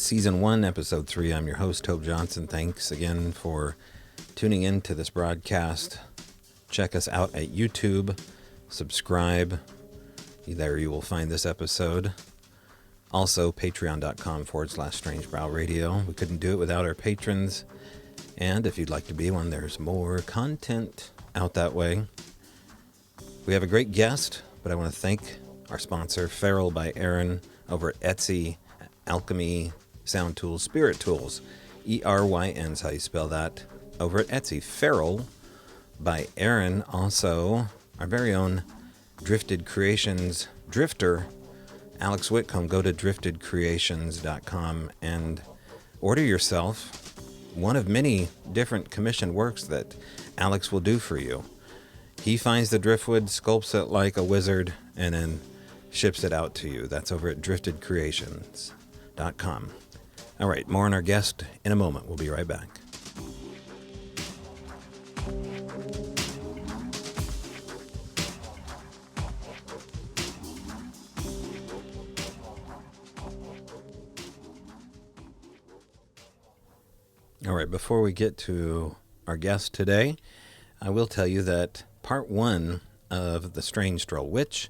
Season 1, Episode 3. I'm your host, Tobe Johnson. Thanks again for tuning in to this broadcast. Check us out at YouTube. Subscribe. There you will find this episode. Also, patreon.com/strangebrowradio. We couldn't do it without our patrons. And if you'd like to be one, there's more content out that way. We have a great guest, but I want to thank our sponsor, Feral by Aaron, over at Etsy, Alchemy, Sound Tools, Spirit Tools. ERYN is how you spell that. Over at Etsy, Feral by Aaron. Also, our very own Drifted Creations drifter, Alex Whitcomb. Go to driftedcreations.com and order yourself one of many different commissioned works that Alex will do for you. He finds the driftwood, sculpts it like a wizard, and then ships it out to you. That's over at driftedcreations.com. All right, more on our guest in a moment. We'll be right back. All right, before we get to our guest today, I will tell you that part 1 of the Strange Stroll, which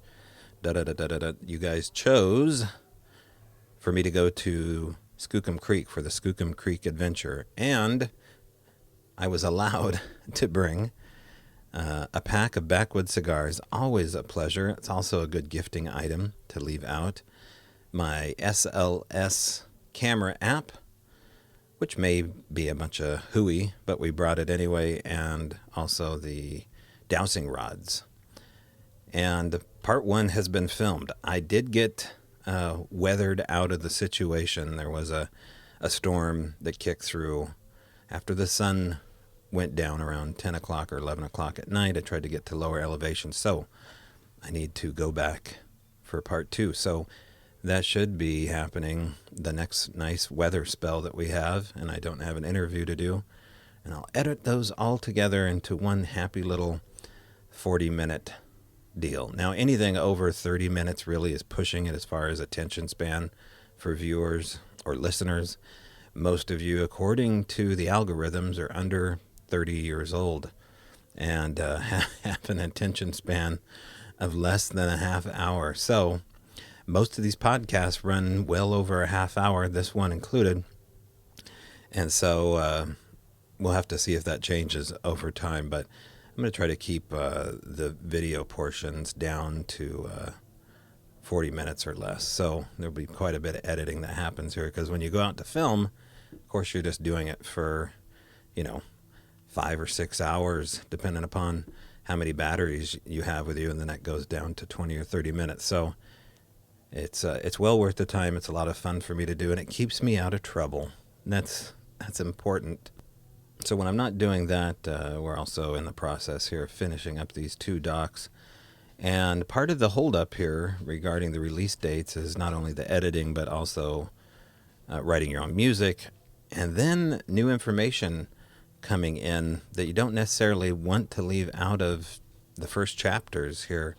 you guys chose for me to go to Skookum Creek for the Skookum Creek adventure, and I was allowed to bring a pack of backwoods cigars. Always a pleasure. It's also a good gifting item to leave out. My SLS camera app, which may be a bunch of hooey, but we brought it anyway, and also the dowsing rods. And part 1 has been filmed. I did get weathered out of the situation. There was a storm that kicked through after the sun went down around 10 o'clock or 11 o'clock at night. I tried to get to lower elevation, so I need to go back for part 2. So that should be happening the next nice weather spell that we have, and I don't have an interview to do. And I'll edit those all together into one happy little 40-minute deal. Now, anything over 30 minutes really is pushing it as far as attention span for viewers or listeners. Most of you, according to the algorithms, are under 30 years old and have an attention span of less than a half hour. So most of these podcasts run well over a half hour, this one included. And so we'll have to see if that changes over time. But I'm going to try to keep the video portions down to 40 minutes or less. So there'll be quite a bit of editing that happens here, because when you go out to film, of course, you're just doing it for, 5 or 6 hours, depending upon how many batteries you have with you, and then that goes down to 20 or 30 minutes. So it's well worth the time. It's a lot of fun for me to do, and it keeps me out of trouble. And that's important. So when I'm not doing that, we're also in the process here of finishing up these 2 docs. And part of the holdup here regarding the release dates is not only the editing, but also writing your own music, and then new information coming in that you don't necessarily want to leave out of the first chapters here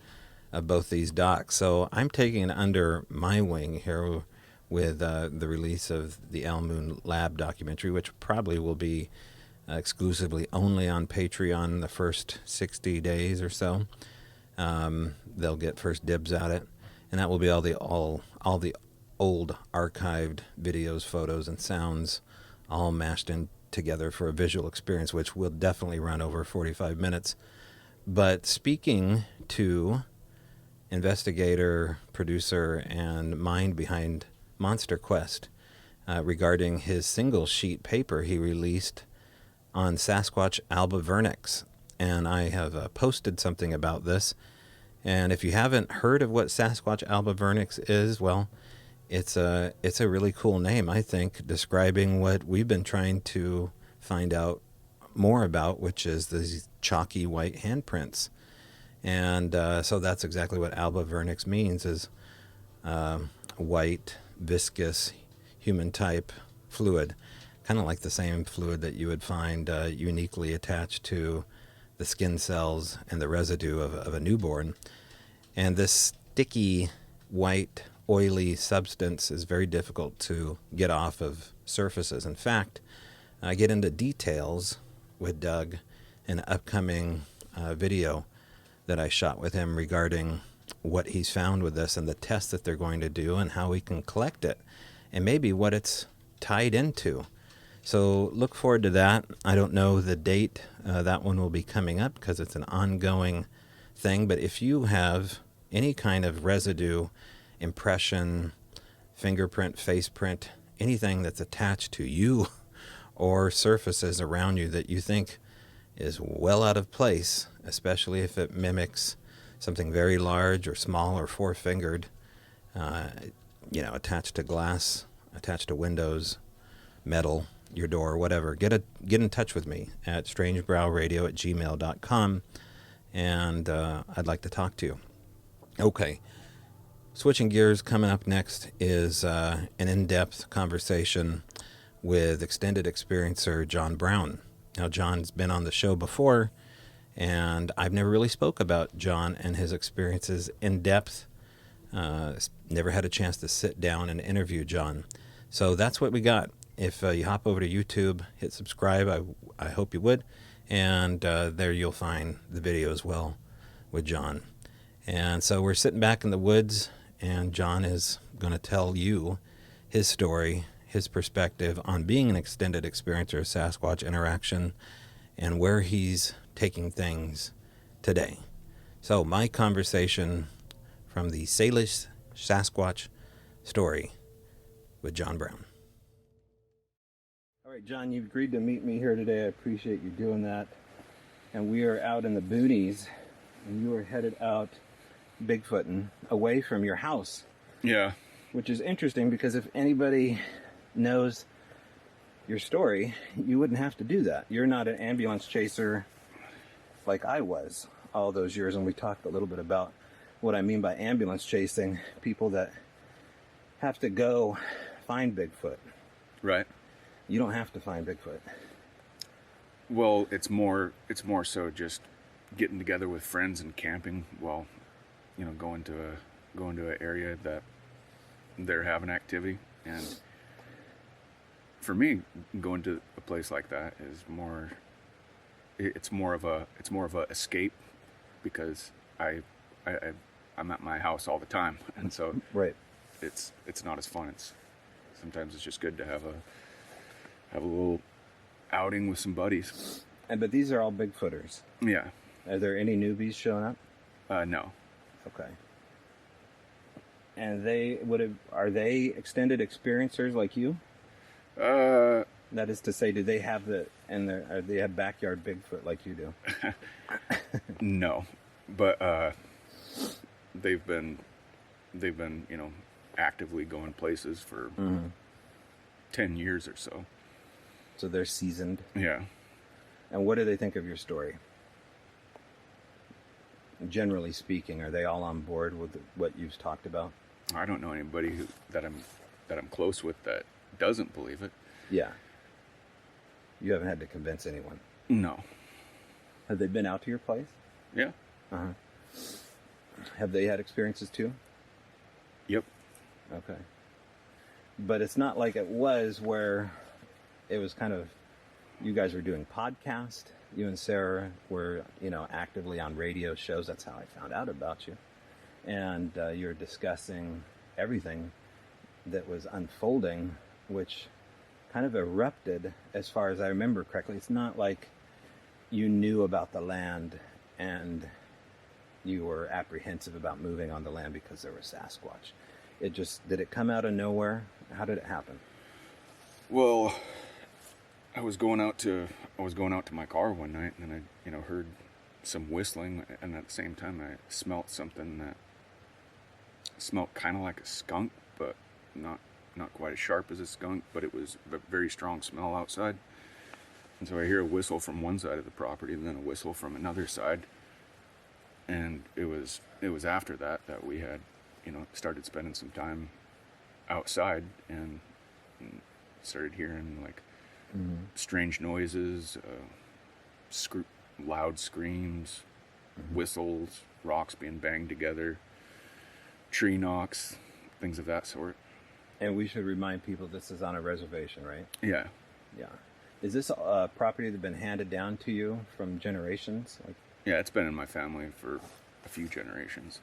of both these docs. So I'm taking it under my wing here with the release of the Al Moon Lab documentary, which probably will be exclusively only on Patreon the first 60 days or so. They'll get first dibs at it, and that will be all the old archived videos, photos, and sounds all mashed in together for a visual experience, which will definitely run over 45 minutes. But speaking to investigator, producer, and mind behind Monster Quest regarding his single sheet paper he released on Sasquatch Alba Vernix, and I have posted something about this. And if you haven't heard of what Sasquatch Alba Vernix is, well, it's a really cool name, I think, describing what we've been trying to find out more about, which is these chalky white handprints. And so that's exactly what Alba Vernix means, is white, viscous, human-type fluid, kind of like the same fluid that you would find uniquely attached to the skin cells and the residue of a newborn. And this sticky white oily substance is very difficult to get off of surfaces. In fact, I get into details with Doug in an upcoming video that I shot with him regarding what he's found with this and the tests that they're going to do and how we can collect it and maybe what it's tied into. So look forward to that. I don't know the date that one will be coming up because it's an ongoing thing. But if you have any kind of residue, impression, fingerprint, face print, anything that's attached to you or surfaces around you that you think is well out of place, especially if it mimics something very large or small or four-fingered, attached to glass, attached to windows, metal, your door, whatever, get in touch with me at strangebrowradio@gmail.com, and I'd like to talk to you. Okay. Switching gears, coming up next is an in-depth conversation with extended experiencer John Brown. Now, John's been on the show before, and I've never really spoke about John and his experiences in depth. Never had a chance to sit down and interview John. So that's what we got. If you hop over to YouTube, hit subscribe, I hope you would, and there you'll find the video as well with John. And so we're sitting back in the woods, and John is going to tell you his story, his perspective on being an extended experiencer of Sasquatch Interaction and where he's taking things today. So my conversation from the Salish Sasquatch story with John Brown. All right, John, you've agreed to meet me here today. I appreciate you doing that. And we are out in the boonies, and you are headed out Bigfooting away from your house. Yeah. Which is interesting because if anybody knows your story, you wouldn't have to do that. You're not an ambulance chaser like I was all those years, and we talked a little bit about what I mean by ambulance chasing, people that have to go find Bigfoot. Right. You don't have to find Bigfoot. Well, it's more so just getting together with friends and camping while, going to an area that they're having activity. And for me, going to a place like that is it's more of a escape, because I'm at my house all the time, and so right. It's not as fun. Sometimes it's just good to have a little outing with some buddies. But these are all Bigfooters. Yeah. Are there any newbies showing up? No. Okay. And are they extended experiencers like you? That is to say, do they have they have backyard Bigfoot like you do? No, but they've been actively going places for 10 years or so. So they're seasoned. Yeah. And what do they think of your story? Generally speaking, are they all on board with what you've talked about? I don't know anybody that I'm close with that doesn't believe it. Yeah. You haven't had to convince anyone? No. Have they been out to your place? Yeah. Uh-huh. Have they had experiences too? Yep. Okay. But it's not like it was where it was kind of, you guys were doing podcasts. You and Sarah were, actively on radio shows. That's how I found out about you. And you were discussing everything that was unfolding, which kind of erupted, as far as I remember correctly. It's not like you knew about the land and you were apprehensive about moving on the land because there was Sasquatch. Did it come out of nowhere? How did it happen? Well, I was going out to my car one night, and I heard some whistling, and at the same time I smelt something that smelled kind of like a skunk, but not quite as sharp as a skunk, but it was a very strong smell outside. And so I hear a whistle from one side of the property, and then a whistle from another side. And it was after that we had, started spending some time outside and started hearing like strange noises, loud screams, whistles, rocks being banged together, tree knocks, things of that sort. And we should remind people this is on a reservation, right? Yeah. Yeah. Is this a property that's been handed down to you from generations? Like Yeah, it's been in my family for a few generations.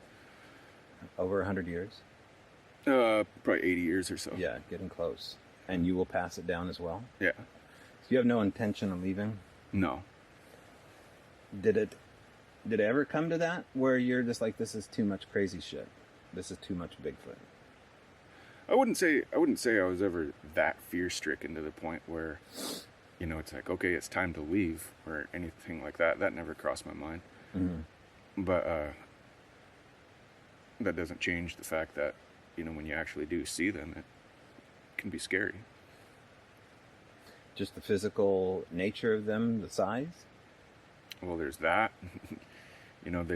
over 100 years? Probably 80 years or so. Yeah, getting close. And you will pass it down as well? Yeah. So you have no intention of leaving? No. Did it ever come to that where you're just like, this is too much crazy shit? This is too much Bigfoot? I wouldn't say I was ever that fear-stricken to the point where, you know, it's like, okay, it's time to leave or anything like that. That never crossed my mind. Mm-hmm. But that doesn't change the fact that, you know, when you actually do see them, it can be scary. Just the physical nature of them, the size? Well, there's that. You know,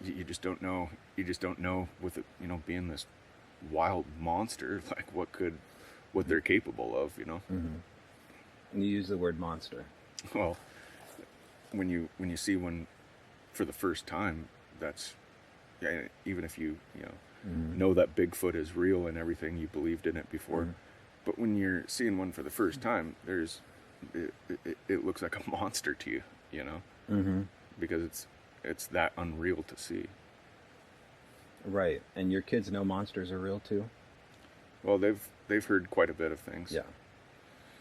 you just don't know. You just don't know with it, you know, being this wild monster, like what they're capable of, you know. Mm-hmm. And you use the word monster. Well, when you see one for the first time, that's, yeah, even if you know that Bigfoot is real and everything, you believed in it before. Mm-hmm. But when you're seeing one for the first time, it looks like a monster to you, you know, because it's that unreal to see. Right. And your kids know monsters are real too? Well, they've heard quite a bit of things. Yeah.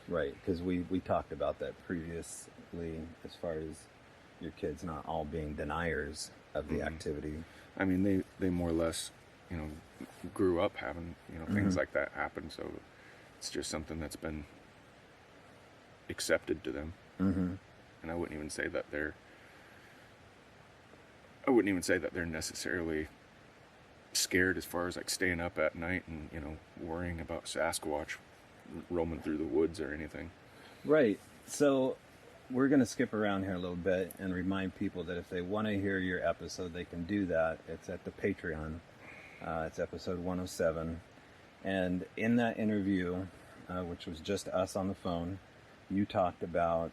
Right, because we talked about that previously as far as your kids not all being deniers of the activity. I mean, they more or less, you know, grew up having, you know, things like that happen, so it's just something that's been accepted to them. And I wouldn't even say that they're necessarily scared as far as like staying up at night and, you know, worrying about Sasquatch roaming through the woods or anything. Right. So we're going to skip around here a little bit and remind people that if they want to hear your episode, they can do that. It's at the Patreon. It's episode 107. And in that interview, which was just us on the phone, you talked about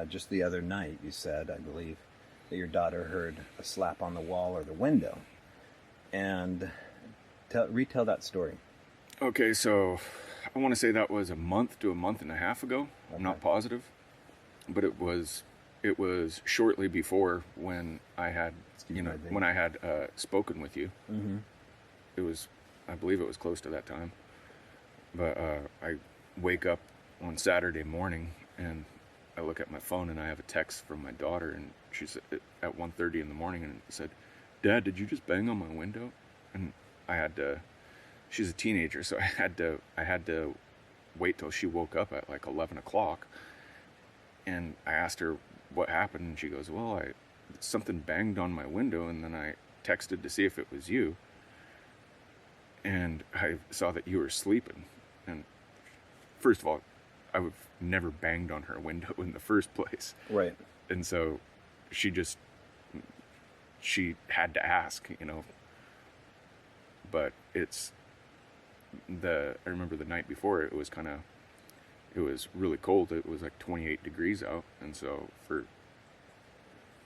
just the other night, you said, I believe, that your daughter heard a slap on the wall or the window. And retell that story. Okay, so I want to say that was a month to a month and a half ago. Okay. I'm not positive, but it was shortly before when I had spoken with you. It was, I believe it was close to that time. But I wake up on Saturday morning and I look at my phone and I have a text from my daughter, and she's at 1:30 in the morning and said, "Dad, did you just bang on my window?" And I had to. She's a teenager, so I had to wait till she woke up at like 11 o'clock. And I asked her what happened, and she goes, "Well, something banged on my window, and then I texted to see if it was you. And I saw that you were sleeping." And first of all, I've never banged on her window in the first place. Right. And so she had to ask, you know. But I remember the night before, it was really cold. It was like 28 degrees out. And so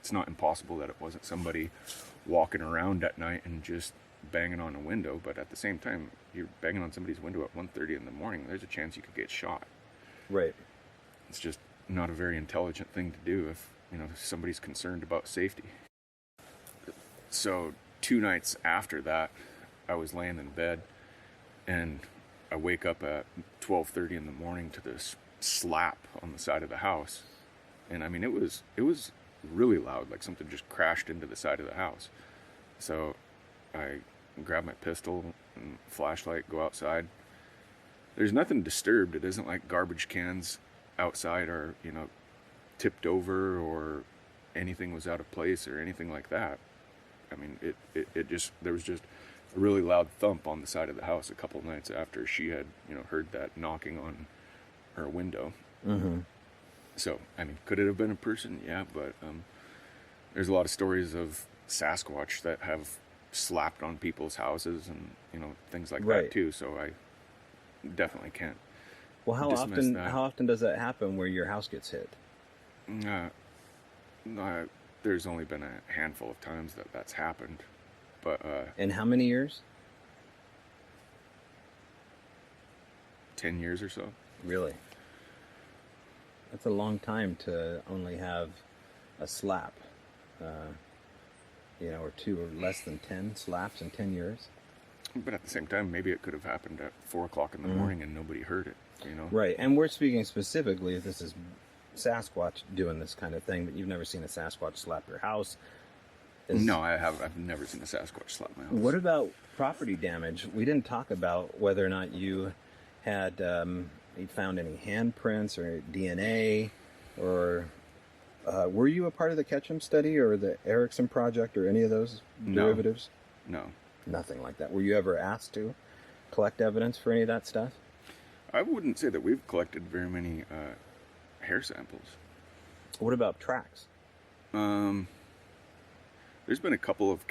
it's not impossible that it wasn't somebody walking around at night and just banging on a window. But at the same time, you're banging on somebody's window at 1:30 in the morning, there's a chance you could get shot. Right. It's just not a very intelligent thing to do if, you know, somebody's concerned about safety. So 2 nights after that, I was laying in bed and I wake up at 12:30 in the morning to this slap on the side of the house. And I mean, it was really loud, like something just crashed into the side of the house. So I grab my pistol and flashlight, go outside. There's nothing disturbed. It isn't like garbage cans outside are, you know, tipped over or anything was out of place or anything like that. I mean, there was just a really loud thump on the side of the house a couple of nights after she had, you know, heard that knocking on her window. So, I mean, could it have been a person? Yeah, but there's a lot of stories of Sasquatch that have slapped on people's houses and, you know, things like that too. So I definitely can't. Well, how often does that happen where your house gets hit? There's only been a handful of times that's happened, But In how many years? 10 years or so. Really? That's a long time to only have a slap, or 2 or less than 10 slaps in 10 years. But at the same time, maybe it could have happened at 4 o'clock in the morning and nobody heard it, Right, and we're speaking specifically if this is Sasquatch doing this kind of thing, but you've never seen a Sasquatch slap your house. No, I have. I've never seen a Sasquatch slap my house. What about property damage? We didn't talk about whether or not you had you found any handprints or DNA, or were you a part of the Ketchum study or the Erickson project or any of those derivatives? No. Nothing like that. Were you ever asked to collect evidence for any of that stuff? I wouldn't say that we've collected very many hair samples. What about tracks? There's been a couple of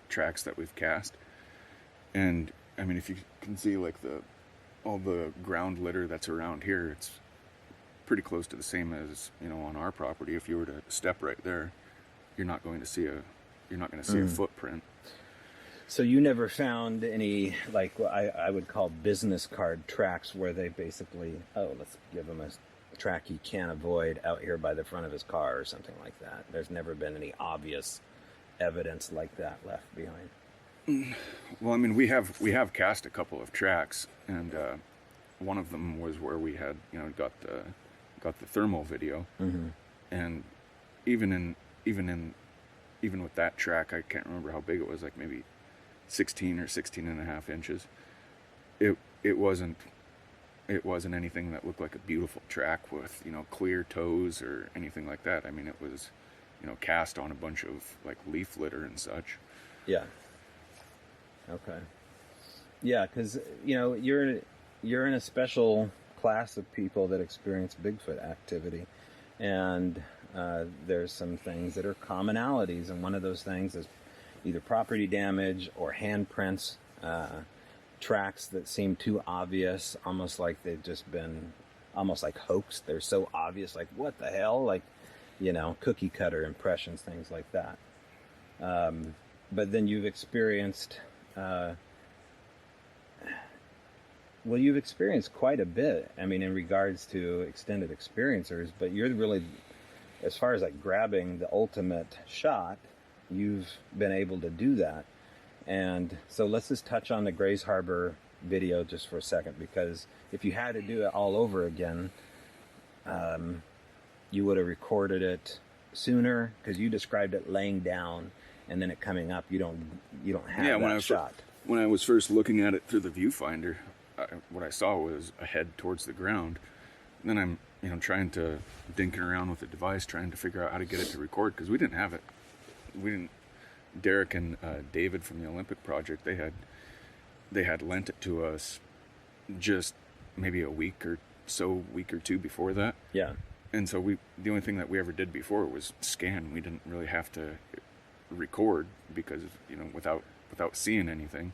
tracks that we've cast, and I mean, if you can see like all the ground litter that's around here, it's pretty close to the same as on our property. If you were to step right there, you're not going to see a footprint. So you never found any, like what I would call business card tracks where they basically, let's give him a track he can't avoid out here by the front of his car or something like that. There's never been any obvious evidence like that left behind. Well, I mean, we have cast a couple of tracks, and one of them was where we had got the thermal video, and even with that track, I can't remember how big it was, like maybe 16 or 16 and a half inches. It wasn't anything that looked like a beautiful track with clear toes or anything like that. I mean, it was cast on a bunch of like leaf litter and such. Yeah. Okay. Yeah, because you're in a special class of people that experience Bigfoot activity, and there's some things that are commonalities, and one of those things is either property damage or handprints, tracks that seem too obvious, almost like they've just been almost like hoaxed. They're so obvious, like what the hell, like cookie cutter impressions, things like that. But then you've experienced you've experienced quite a bit, I mean, in regards to extended experiencers, but you're really, as far as like grabbing the ultimate shot, you've been able to do that. And so let's just touch on the Grays Harbor video just for a second, because if you had to do it all over again, you would have recorded it sooner, because you described it laying down and then it coming up. You don't have that shot. When I was first looking at it through the viewfinder, what I saw was a head towards the ground. And then I'm trying to dinking around with the device, trying to figure out how to get it to record, because we didn't have it. Derek and David from the Olympic Project, they had lent it to us just maybe a week or two before that. Yeah. And so the only thing that we ever did before was scan. We didn't really have to record because without seeing anything.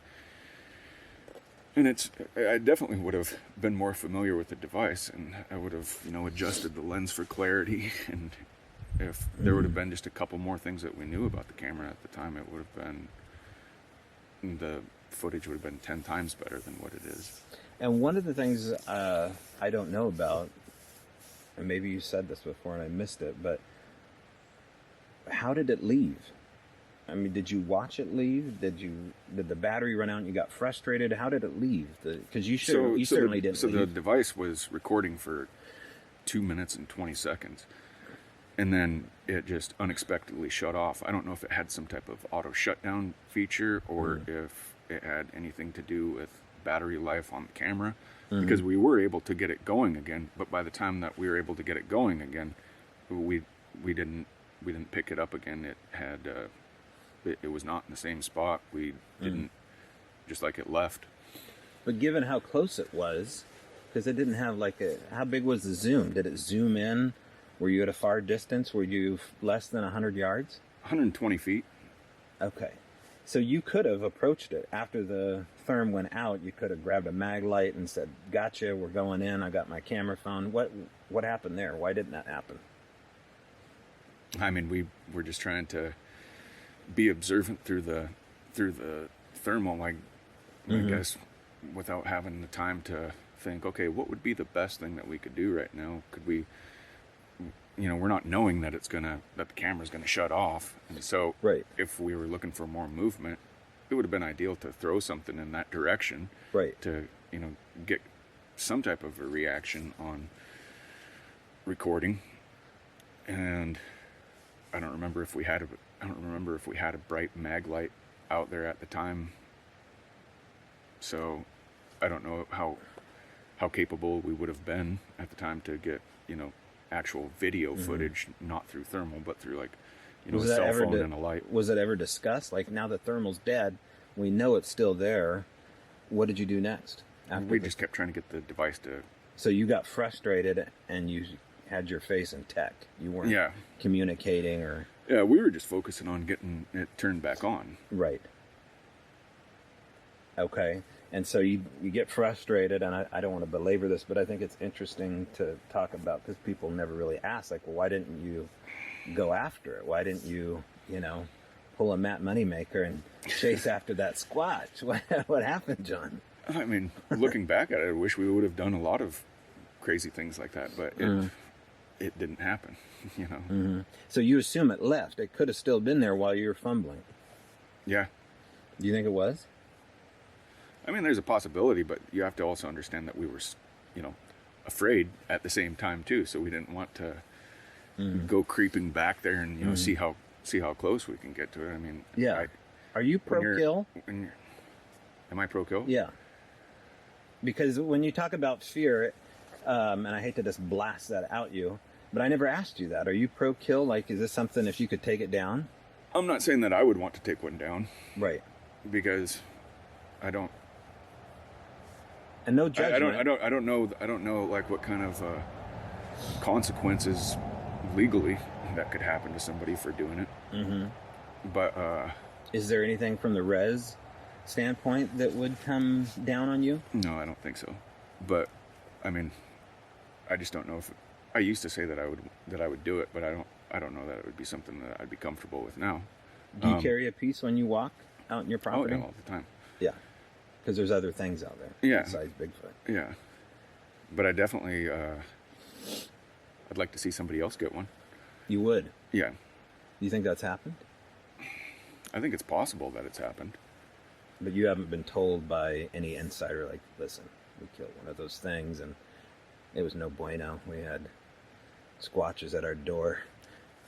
And I definitely would have been more familiar with the device, and I would have adjusted the lens for clarity, and if there would have been just a couple more things that we knew about the camera at the time, it would have been, the footage would have been 10 times better than what it is. And one of the things I don't know about, and maybe you said this before and I missed it, but how did it leave? I mean, did you watch it leave? Did the battery run out and you got frustrated? How did it leave? Because you certainly didn't. So leave. The device was recording for 2 minutes and 20 seconds. And then it just unexpectedly shut off. I don't know if it had some type of auto shutdown feature or if it had anything to do with battery life on the camera, because we were able to get it going again. But by the time that we were able to get it going again, we didn't pick it up again. It had it was not in the same spot. We didn't, just like it left. But given how close it was, because it didn't have how big was the zoom? Did it zoom in? Were you at a far distance? Were you less than 100 yards? 120 feet. Okay. So you could have approached it. After the therm went out, you could have grabbed a mag light and said, gotcha, we're going in, I got my camera phone. What happened there? Why didn't that happen? I mean, we were just trying to be observant through through the thermal, I guess, without having the time to think, okay, what would be the best thing that we could do right now? Could we, we're not knowing that that the camera's gonna shut off, and so if we were looking for more movement, it would have been ideal to throw something in that direction, to get some type of a reaction on recording. And I don't remember if we had a bright mag light out there at the time, so I don't know how capable we would have been at the time to get actual video footage, not through thermal but through a cell phone and a light. Was it ever discussed, like, now that thermal's dead, we know it's still there, what did you do next? We just kept trying to get the device to... So you got frustrated and you had your face in tech. You weren't communicating or... Yeah, we were just focusing on getting it turned back on. Right. Okay. And so you get frustrated, and I don't want to belabor this, but I think it's interesting to talk about, because people never really ask, like, well, why didn't you go after it? Why didn't you, pull a Matt Moneymaker and chase after that Squatch? What happened, John? I mean, looking back at it, I wish we would have done a lot of crazy things like that, but it didn't happen, So you assume it left. It could have still been there while you were fumbling. Yeah. Do you think it was? I mean, there's a possibility, but you have to also understand that we were, afraid at the same time too. So we didn't want to go creeping back there and see how close we can get to it. I mean, Are you pro-kill? Am I pro-kill? Yeah. Because when you talk about fear, and I hate to just blast that out you, but I never asked you that. Are you pro-kill? Like, is this something if you could take it down? I'm not saying that I would want to take one down. Right. Because I don't. And no judgment. I don't know like what kind of consequences legally that could happen to somebody for doing it. But is there anything from the res standpoint that would come down on you? No, I don't think so. But I mean, I just don't know if I used to say that I would do it, but I don't know that it would be something that I'd be comfortable with now. Do you carry a piece when you walk out in your property? Oh, yeah, all the time. Yeah, because there's other things out there besides Bigfoot. Yeah, but I definitely I'd like to see somebody else get one. You would? Yeah. Do you think that's happened? I think it's possible that it's happened. But you haven't been told by any insider, like, listen, we killed one of those things and it was no bueno. We had squatches at our door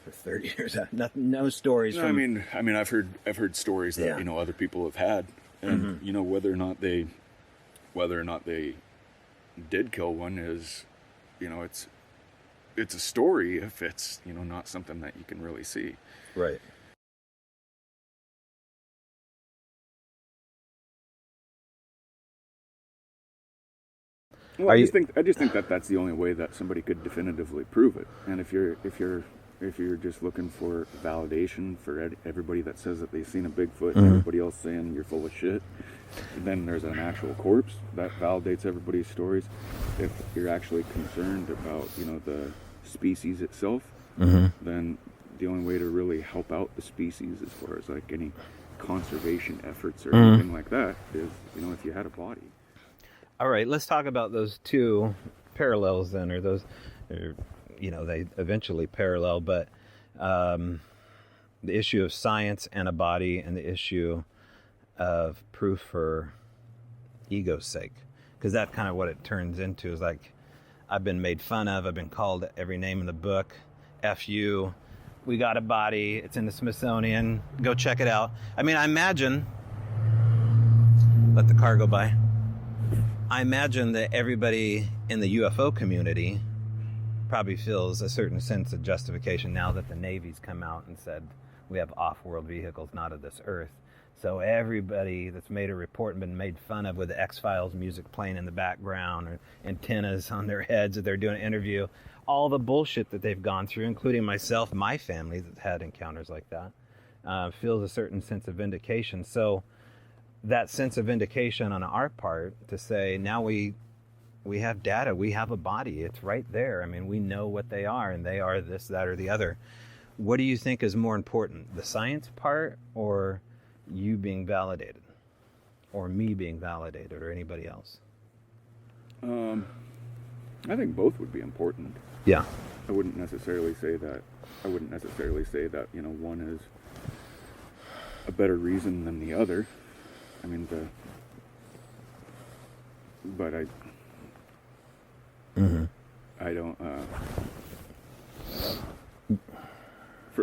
for 30 years. No stories. No, from... I mean, I've heard stories that other people have had, and whether or not they did kill one is, it's a story if it's not something that you can really see. Right. Well, I just think that that's the only way that somebody could definitively prove it. And if you're just looking for validation for everybody that says that they've seen a Bigfoot and everybody else saying you're full of shit, then there's an actual corpse that validates everybody's stories. If you're actually concerned about the species itself, then the only way to really help out the species as far as like any conservation efforts or anything like that is if you had a body. All right, let's talk about those two parallels then, or those, they eventually parallel, but the issue of science and a body and the issue of proof for ego's sake. Because that's kind of what it turns into, is like, I've been made fun of, I've been called every name in the book, F you, we got a body, it's in the Smithsonian, go check it out. I mean, I imagine, let the car go by. I imagine that everybody in the UFO community probably feels a certain sense of justification now that the Navy's come out and said we have off-world vehicles not of this earth. So everybody that's made a report and been made fun of with the X-Files music playing in the background or antennas on their heads that they're doing an interview, all the bullshit that they've gone through, including myself, my family that's had encounters like that, feels a certain sense of vindication. So that sense of vindication on our part to say, now we have data, we have a body, it's right there. I mean, we know what they are, and they are this, that, or the other. What do you think is more important, the science part or you being validated, or me being validated, or anybody else? I think both would be important. Yeah. I wouldn't necessarily say that, one is a better reason than the other. I mean, but I don't,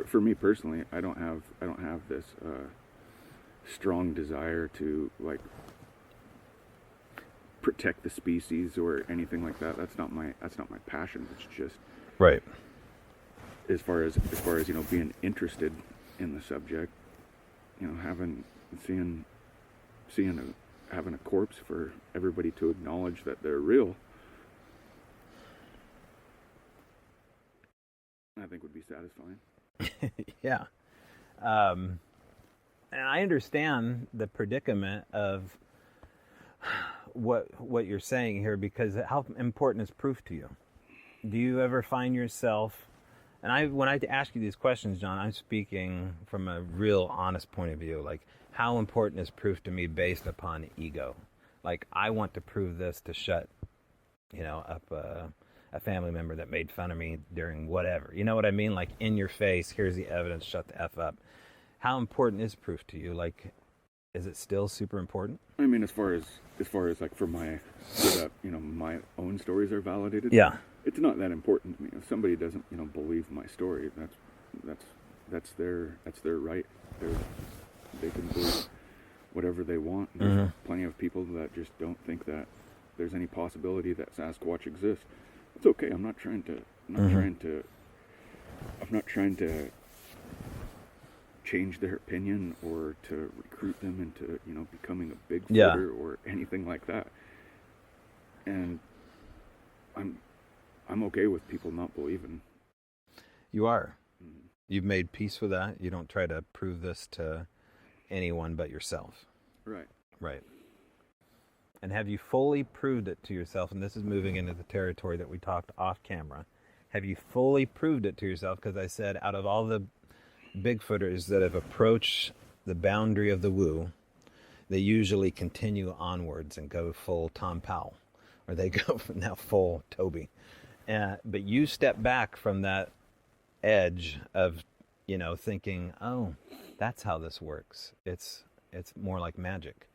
for me personally, I don't have this, strong desire to, like, protect the species or anything like that. That's not my passion. It's just right. As far as being interested in the subject, having a corpse for everybody to acknowledge that they're real, I think would be satisfying. Yeah. And I understand the predicament of what you're saying here, because how important is proof to you? Do you ever find yourself, and when I ask you these questions, John, I'm speaking from a real honest point of view, like, how important is proof to me based upon ego? Like, I want to prove this to shut, up a family member that made fun of me during whatever. You know what I mean? Like, in your face, here's the evidence, shut the F up. How important is proof to you? Like, is it still super important? I mean, as far as like so that my own stories are validated. Yeah. It's not that important to me. If somebody doesn't believe my story, that's their right. They can believe whatever they want. There's plenty of people that just don't think that there's any possibility that Sasquatch exists. It's okay. I'm not trying to change their opinion or to recruit them into becoming a Bigfooter or anything like that. And I'm okay with people not believing. You are. You've made peace with that. You don't try to prove this to anyone but yourself. Right. And have you fully proved it to yourself? And this is moving into the territory that we talked off camera. Have you fully proved it to yourself? Because I said, out of all the Bigfooters that have approached the boundary of the woo, they usually continue onwards and go full Tom Powell, or they go now full Toby. But you step back from that edge of, thinking, oh, that's how this works. It's more like magic.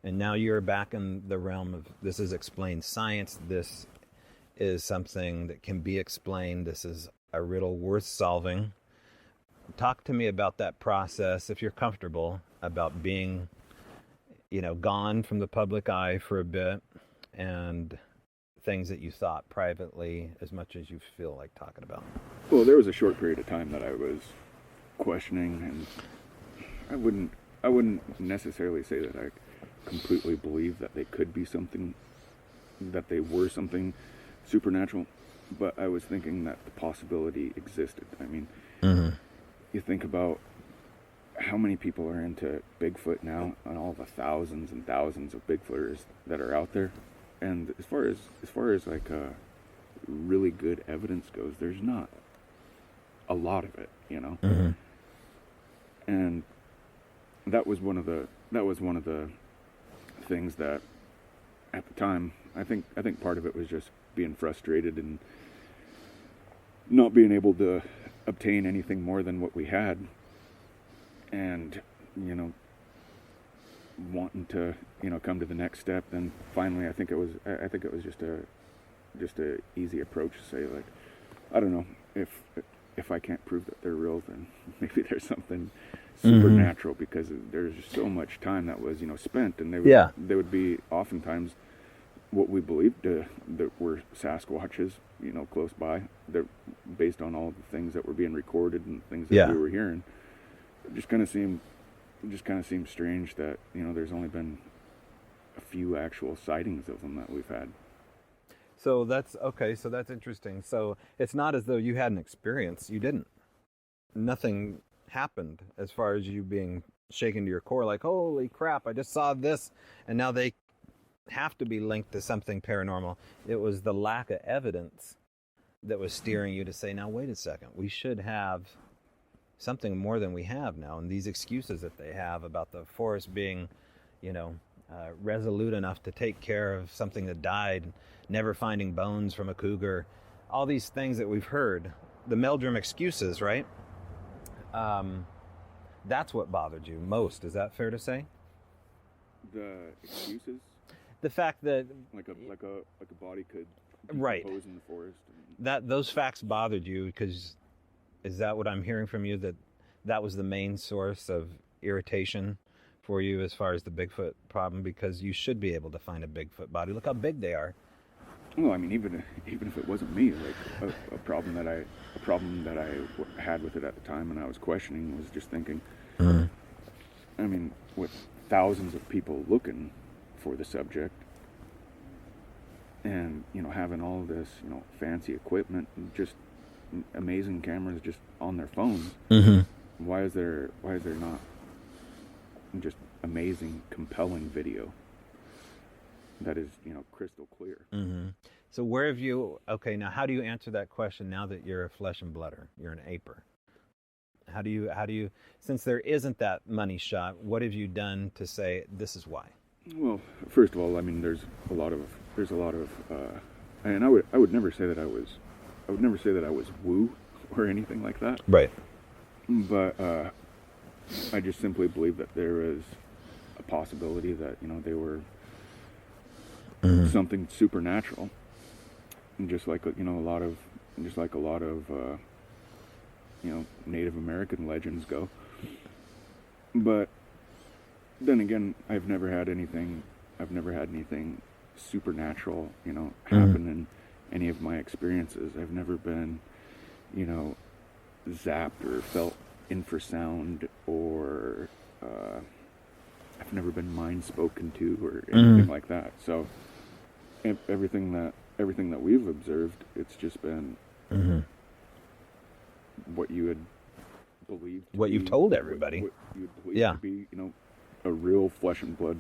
And now you're back in the realm of, this is explained science. This is something that can be explained. This is a riddle worth solving. Talk to me about that process, if you're comfortable, about being, gone from the public eye for a bit, and things that you thought privately, as much as you feel like talking about. Well, there was a short period of time that I was questioning, and I wouldn't necessarily say that I completely believed that they could be something, that they were something supernatural, but I was thinking that the possibility existed. I mean, you think about how many people are into Bigfoot now, and all the thousands and thousands of Bigfooters that are out there. And as far as like really good evidence goes, there's not a lot of it, And that was one of the things that at the time, I think part of it was just being frustrated and not being able to obtain anything more than what we had, and wanting to come to the next step. Then finally, I think it was just a easy approach to say, like, I don't know, if I can't prove that they're real, then maybe there's something supernatural, because there's just so much time that was spent, and they would be oftentimes what we believed that were Sasquatches close by. They're based on all the things that were being recorded and things that we were hearing. It just kind of seemed strange that there's only been a few actual sightings of them that we've had. So that's okay. So that's interesting. So it's not as though you had an experience. You didn't. Nothing happened as far as you being shaken to your core, like, holy crap, I just saw this, and now they have to be linked to something paranormal. It was the lack of evidence that was steering you to say, now wait a second, we should have something more than we have now. And these excuses that they have about the forest being, resolute enough to take care of something that died, never finding bones from a cougar, all these things that we've heard, the Meldrum excuses, right? That's what bothered you most. Is that fair to say? The excuses? The fact that like a body could right decompose in the forest. That those facts bothered you because, is that what I'm hearing from you, that was the main source of irritation for you as far as the Bigfoot problem? Because you should be able to find a Bigfoot body. Look how big they are. Well, I mean, even if it wasn't me, like a problem that I had with it at the time, and I was questioning, was just thinking. I mean, with thousands of people looking for the subject, and having all of this fancy equipment and just amazing cameras just on their phones, why is there not just amazing, compelling video that is crystal clear? So where have you, okay, now how do you answer that question now that you're a flesh and blooder, you're an aper? How do you, since there isn't that money shot, what have you done to say this is why? Well, first of all, I mean, there's a lot of, and I would never say that I was woo or anything like that. Right. But I just simply believe that there is a possibility that they were something supernatural, and just like a lot of Native American legends go. But then again, I've never had anything supernatural, happen in any of my experiences. I've never been, zapped or felt infrasound, or I've never been mind spoken to or anything like that. So everything that we've observed, it's just been what you had believed, what you've told everybody, what you believed to be, a real flesh and blood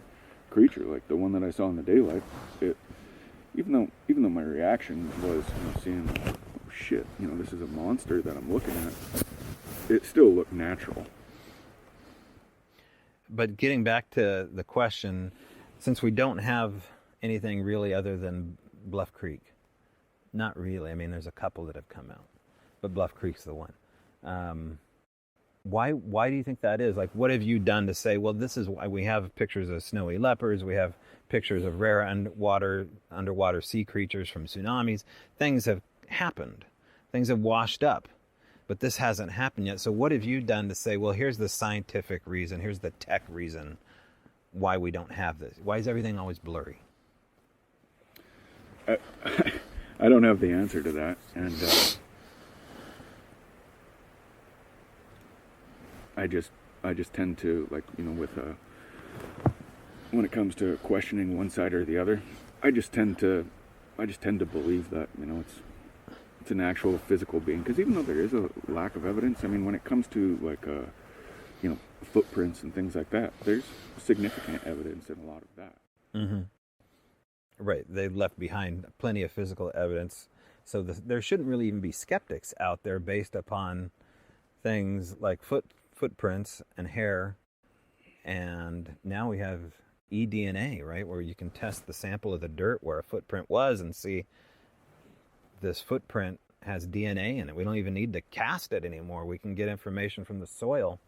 creature, like the one that I saw in the daylight. It, even though my reaction was seeing, oh shit, this is a monster that I'm looking at, it still looked natural. But getting back to the question, since we don't have anything really other than Bluff Creek, not really. I mean, there's a couple that have come out, but Bluff Creek's the one. Why do you think that is? Like, what have you done to say, well, this is why we have pictures of snowy leopards, we have pictures of rare underwater sea creatures from tsunamis. Things have happened. Things have washed up. But this hasn't happened yet. So what have you done to say, well, here's the scientific reason, here's the tech reason why we don't have this? Why is everything always blurry? I don't have the answer to that. And I just tend to, like, when it comes to questioning one side or the other, I just tend to believe that, it's an actual physical being. Because even though there is a lack of evidence, I mean, when it comes to, like, footprints and things like that, there's significant evidence in a lot of that. Right. They left behind plenty of physical evidence. So there shouldn't really even be skeptics out there based upon things like footprints and hair. And now we have eDNA, right, where you can test the sample of the dirt where a footprint was and see this footprint has DNA in it. We don't even need to cast it anymore. We can get information from the soil.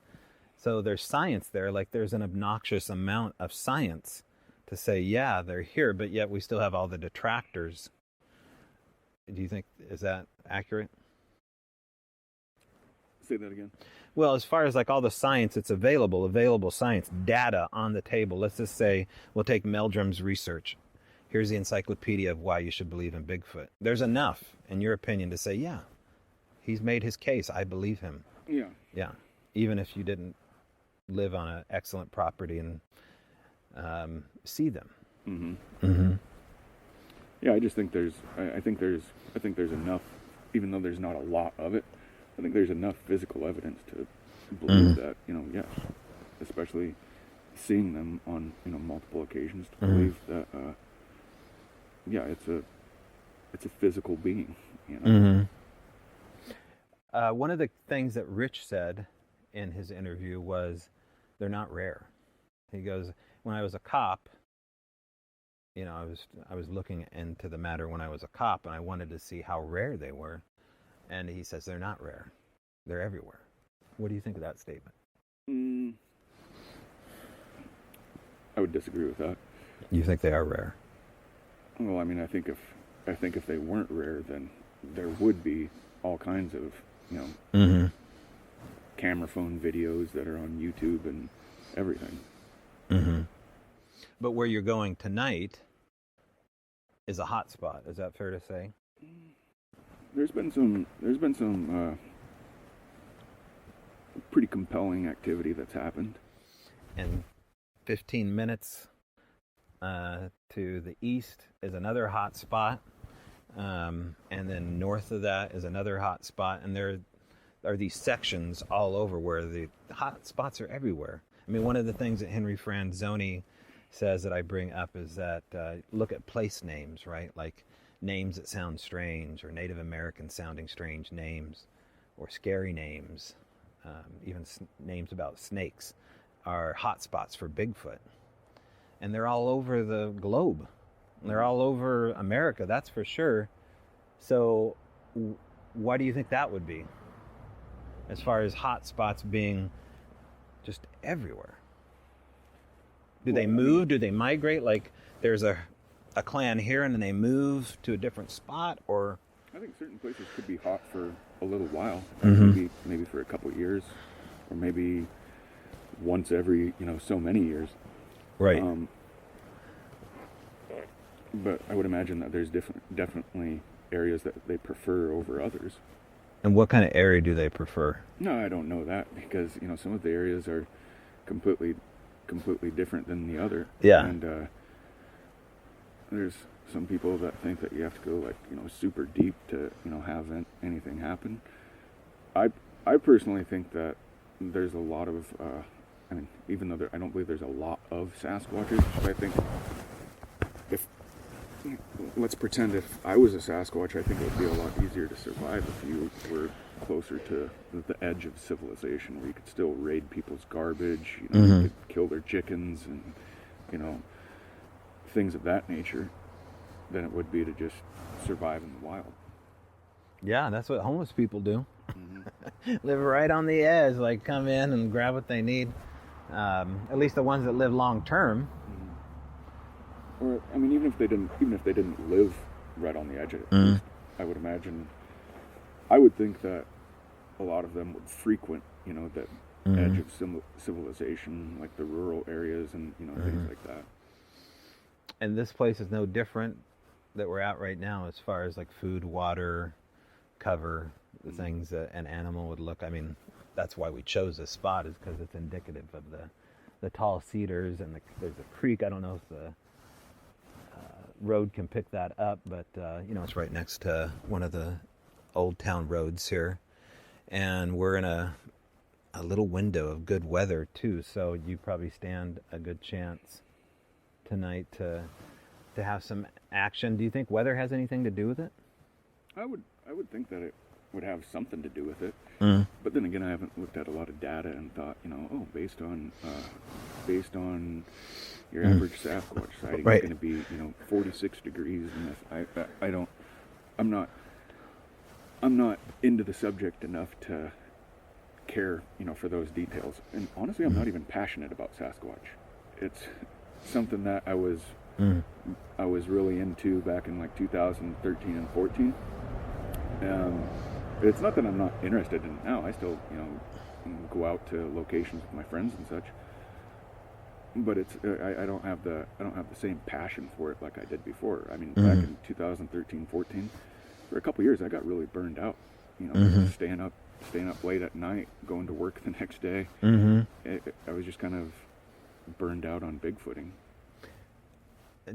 So there's science there. Like, there's an obnoxious amount of science to say, yeah, they're here, but yet we still have all the detractors. Do you think, is that accurate? Say that again. Well, as far as like all the science, it's available science, data on the table. Let's just say we'll take Meldrum's research. Here's the encyclopedia of why you should believe in Bigfoot. There's enough, in your opinion, to say, yeah, he's made his case. I believe him. Yeah. Yeah. Even if you didn't live on an excellent property and see them. Yeah, I just think there's enough, even though there's not a lot of it. I think there's enough physical evidence to believe that, yes, especially seeing them on, multiple occasions, to believe that, it's a physical being, One of the things that Rich said in his interview was they're not rare. He goes, when I was a cop, I was looking into the matter when I was a cop, and I wanted to see how rare they were. And he says they're not rare. They're everywhere. What do you think of that statement? I would disagree with that. You think they are rare? Well, I mean, I think if they weren't rare, then there would be all kinds of, camera phone videos that are on YouTube and everything. Mm-hmm. But where you're going tonight is a hot spot. Is that fair to say? There's been some pretty compelling activity that's happened. And 15 minutes to the east is another hot spot. And then north of that is another hot spot. And there are these sections all over where the hot spots are everywhere. I mean, one of the things that Henry Franzoni says that I bring up is that look at place names, right? Like names that sound strange, or Native American sounding strange names, or scary names, even names about snakes, are hot spots for Bigfoot. And they're all over the globe. They're all over America, that's for sure. So why do you think that would be? As far as hot spots being just everywhere. Do they move? Do they migrate? Like there's a clan here and then they move to a different spot, or? I think certain places could be hot for a little while. Mm-hmm. Maybe for a couple of years, or maybe once every, so many years. Right. But I would imagine that there's definitely areas that they prefer over others. And what kind of area do they prefer? No, I don't know that, because some of the areas are completely different than the other. Yeah. And there's some people that think that you have to go super deep to have anything happen. I personally think that there's a lot of even though I don't believe there's a lot of Sasquatches, I think let's pretend if I was a Sasquatch, I think it would be a lot easier to survive if you were closer to the edge of civilization, where you could still raid people's garbage, you could kill their chickens and things of that nature, than it would be to just survive in the wild. Yeah, that's what homeless people do. Mm-hmm. Live right on the edge, like come in and grab what they need. At least the ones that live long term. Or even if they didn't live right on the edge of it, I would think that a lot of them would frequent, that edge of civilization, like the rural areas and things like that. And this place is no different that we're at right now, as far as like food, water, cover, the things that an animal would look. I mean, that's why we chose this spot, is because it's indicative of the tall cedars, and there's a creek. I don't know if the road can pick that up, but it's right next to one of the old town roads here, and we're in a little window of good weather too, so you probably stand a good chance tonight to have some action. Do you think weather has anything to do with it? I would think that it would have something to do with it, but then again, I haven't looked at a lot of data and thought, based on your average Sasquatch sighting is going to be 46 degrees, and I'm not into the subject enough to care for those details. And honestly, I'm not even passionate about Sasquatch. It's something that I was really into back in 2013 and 14. It's not that I'm not interested in it now. I still go out to locations with my friends and such. But it's I don't have the same passion for it like I did before. I mean, back in 2013, 14, for a couple of years, I got really burned out. Staying up late at night, going to work the next day. I was just kind of burned out on bigfooting.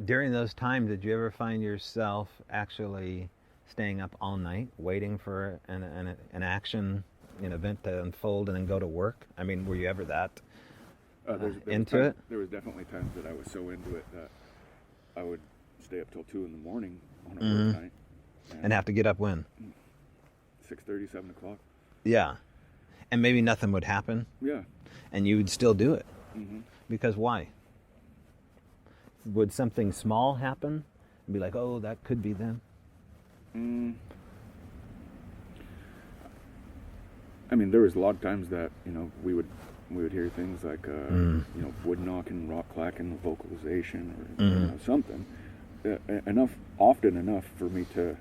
During those times, did you ever find yourself actually staying up all night, waiting for an action, an event to unfold, and then go to work? I mean, were you ever that? Into it? There was definitely times that I was so into it that I would stay up till 2 in the morning on a work night. And have to get up when? 6:30, 7 o'clock. Yeah. And maybe nothing would happen. Yeah. And you would still do it. Mm-hmm. Because why? Would something small happen? And be like, oh, that could be them? I mean, there was a lot of times that, we would hear things like, wood knocking, rock clacking, vocalization, or something. Often enough for me to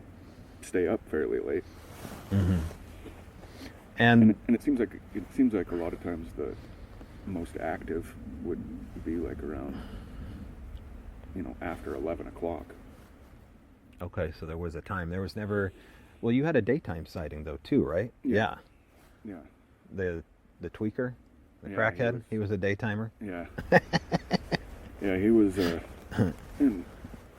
stay up fairly late. Mm-hmm. And it seems like a lot of times the most active would be like around, after 11 o'clock. Okay, so there was a time. There was never... Well, you had a daytime sighting, though, too, right? Yeah. The tweaker? The crackhead? He was a daytimer? Yeah. Yeah, he was... and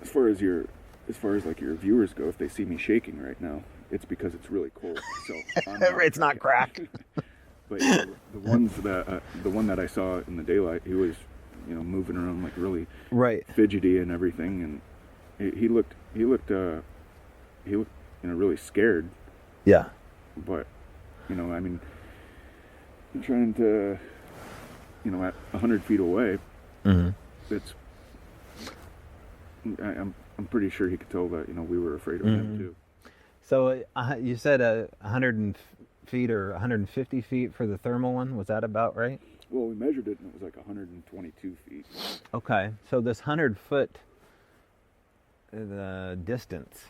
as far as your viewers go, if they see me shaking right now, it's because it's really cold. So it's not crack. But the one that I saw in the daylight, he was, moving around like really fidgety and everything, and he looked really scared. Yeah. But I mean, I'm trying to, at 100 feet away, it's. I'm pretty sure he could tell that we were afraid of him too. So you said 100 feet or 150 feet for the thermal one. Was that about right? Well, we measured it and it was like 122 feet. Okay, so this 100-foot distance,